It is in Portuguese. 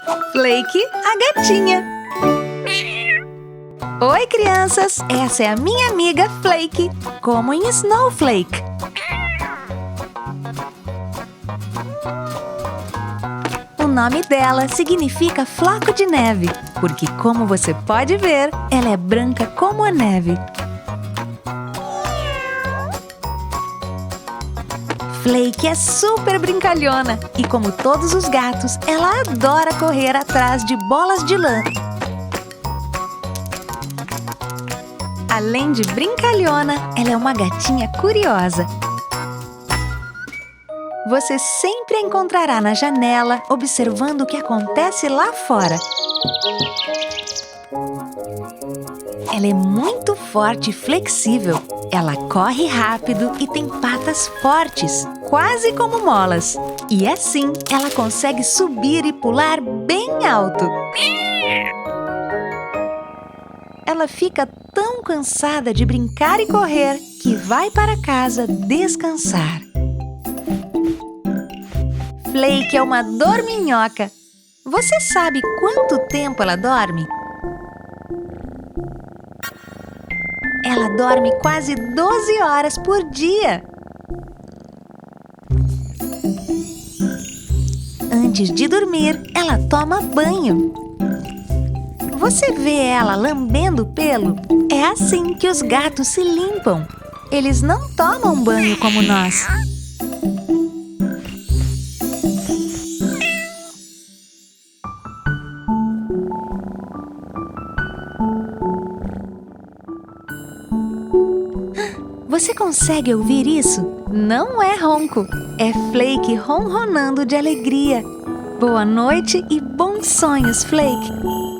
Flake, a gatinha. Oi, crianças! Essa é a minha amiga Flake, como em Snowflake. O nome dela significa floco de neve, porque, como você pode ver, ela é branca como a neve. Flake é super brincalhona e, como todos os gatos, ela adora correr atrás de bolas de lã. Além de brincalhona, ela é uma gatinha curiosa. Você sempre a encontrará na janela, observando o que acontece lá fora. Ela é muito forte e flexível. Ela corre rápido e tem patas fortes, quase como molas. E assim, ela consegue subir e pular bem alto. Ela fica tão cansada de brincar e correr que vai para casa descansar. Flake é uma dorminhoca. Você sabe quanto tempo ela dorme? Ela dorme quase 12 horas por dia. Antes de dormir, ela toma banho. Você vê ela lambendo o pelo? É assim que os gatos se limpam. Eles não tomam banho como nós. Você consegue ouvir isso? Não é ronco, é Flake ronronando de alegria. Boa noite e bons sonhos, Flake!